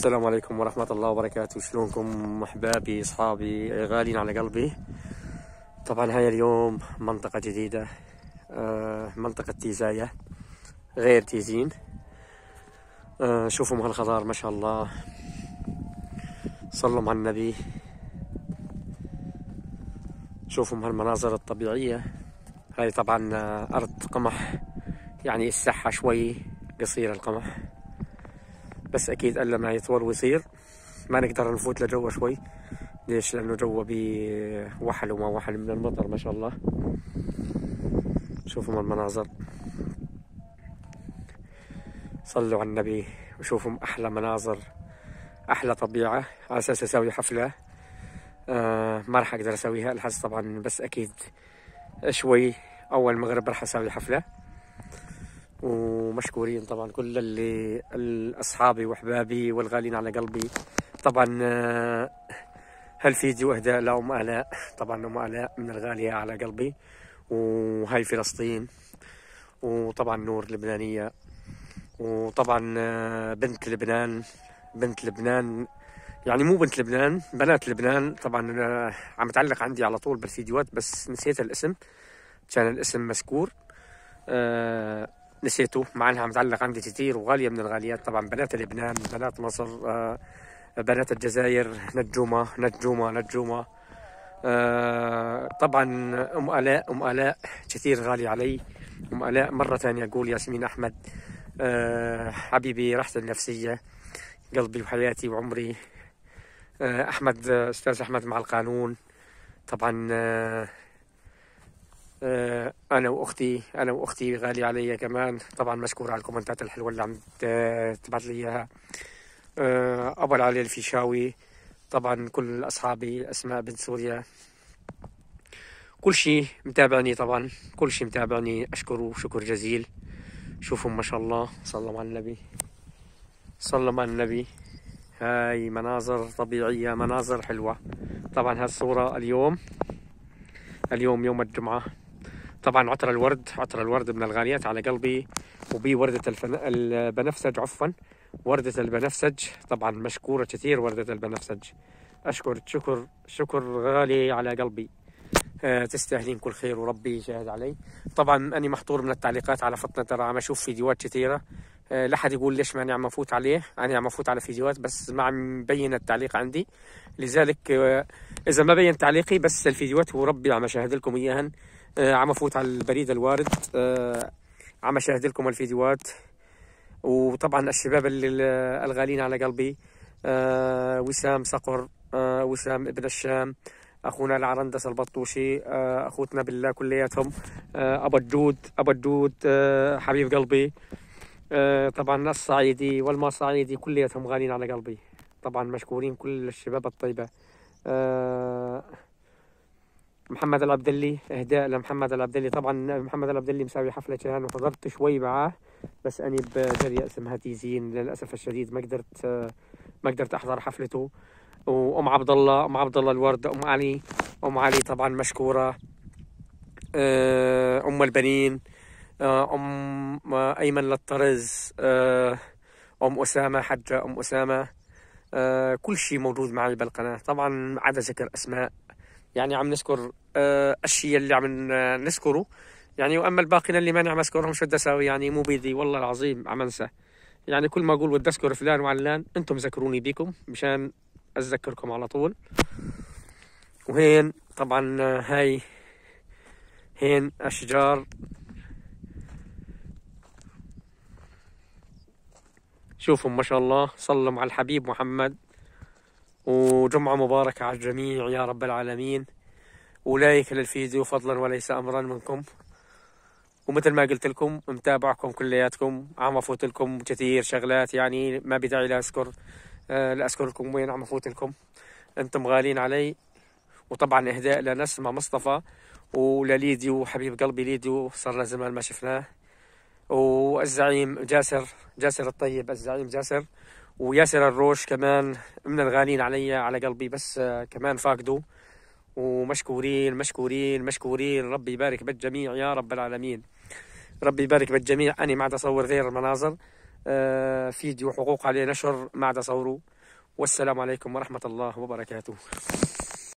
السلام عليكم ورحمة الله وبركاته. شلونكم أحبابي أصحابي غالين على قلبي؟ طبعا هاي اليوم منطقة جديدة، منطقة تيزاية غير تيزين. شوفوا هالخضار ما شاء الله، صلوا على النبي. شوفوا هالمناظر الطبيعية. هاي طبعا أرض قمح، يعني الساحة شوي قصير القمح، بس أكيد إلا ما يطول ويصير ما نقدر نفوت لجوا شوي. ليش؟ لأنه جوا بوحل وما وحل من المطر ما شاء الله. شوفوا المناظر، صلوا على النبي وشوفوا أحلى مناظر، أحلى طبيعة. على أساس أسوي حفلة ما راح أقدر أسويها الحس طبعا، بس أكيد شوي أول مغرب راح أسوي حفلة. ومشكورين طبعا كل أصحابي وأحبابي والغالين على قلبي. طبعا هالفيديو إهداء لأم آلاء، طبعا أم آلاء من الغالية على قلبي، وهاي فلسطين، وطبعا نور لبنانية، وطبعا بنت لبنان يعني مو بنت لبنان، بنات لبنان. طبعا عم تعلق عندي على طول بالفيديوهات، بس نسيت الاسم، كان الاسم مذكور نسيته، مع انها متعلق عندي كثير وغالية من الغاليات. طبعا بنات لبنان، بنات مصر، بنات الجزائر، نجومة. طبعا أم آلاء كثير غالي علي. أم آلاء مرة ثانية أقول ياسمين أحمد، حبيبي راحتي النفسية، قلبي وحياتي وعمري. أحمد، أستاذ أحمد مع القانون. طبعا أنا وأختي غالي علي كمان. طبعا مشكور على الكومنتات الحلوة اللي عم تبعت لي إياها. أبو العلي الفيشاوي، طبعا كل أصحابي، أسماء بنت سوريا، كل شيء متابعني، طبعا كل شيء متابعني أشكره شكر جزيل. شوفوا ما شاء الله، صلوا على النبي. هاي مناظر طبيعية، مناظر حلوة. طبعا هالصورة اليوم يوم الجمعة. طبعا عطر الورد من الغاليات على قلبي، وبي وردة البنفسج، عفوا وردة البنفسج. طبعا مشكورة كثير وردة البنفسج، أشكر شكر غالي على قلبي. تستاهلين كل خير وربي يشهد علي. طبعا أنا محظور من التعليقات على فطنة، ترى عم أشوف فيديوهات كثيرة. لا حد يقول ليش ماني عم أفوت عليه، أنا عم أفوت على فيديوهات بس ما عم بين التعليق عندي. لذلك إذا ما بين تعليقي بس الفيديوهات وربي عم أشاهد لكم إياهن. عم أفوت على البريد الوارد، عم أشاهد لكم الفيديوهات. وطبعا الشباب الغالين على قلبي، وسام صقر، وسام ابن الشام، اخونا العرندس البطوشي، اخوتنا بالله كلياتهم، ابو الجود حبيب قلبي. طبعا الصعيدي والما صعيدي كلياتهم غالين على قلبي. طبعا مشكورين كل الشباب الطيبة. محمد العبدلي، اهداء لمحمد العبدلي. طبعا محمد العبدلي مساوي حفلة كان وحضرت شوي معاه، بس اني بجرية اسمها تيزين للاسف الشديد ما قدرت احضر حفلته. وام عبد الله الورد، ام علي طبعا مشكورة. ام البنين، ام ايمن للطرز، ام اسامة، حجة ام اسامة. كل شيء موجود معي بالقناة. طبعا عدا ذكر اسماء، يعني عم نذكر الشيء اللي عم نذكره يعني، واما الباقين اللي ماني عم اذكرهم شو بدي اسوي يعني؟ مو بيدي والله العظيم عم انسى. يعني كل ما اقول بدي اذكر فلان وعلان انتم ذكروني بيكم مشان اتذكركم على طول. وهين طبعا هين اشجار. شوفوا ما شاء الله، صلوا على الحبيب محمد، وجمعة مباركة على الجميع يا رب العالمين. ولايك للفيديو فضلا وليس امرا منكم. ومثل ما قلت لكم متابعكم كلياتكم، عم افوت لكم كثير شغلات، يعني ما بداعي لاذكر لكم وين عم افوت لكم، انتم غالين علي. وطبعا اهداء لنسمة مصطفى ولليديو حبيب قلبي ليديو، صار له زمان ما شفناه. والزعيم جاسر الطيب، الزعيم جاسر، وياسر الروش كمان من الغالين على قلبي، بس كمان فاقدوا. ومشكورين. ربي يبارك بالجميع يا رب العالمين، ربي يبارك بالجميع. أنا ما عاد أصور غير المناظر، فيديو حقوق عليه نشر ما عاد أصوره. والسلام عليكم ورحمة الله وبركاته.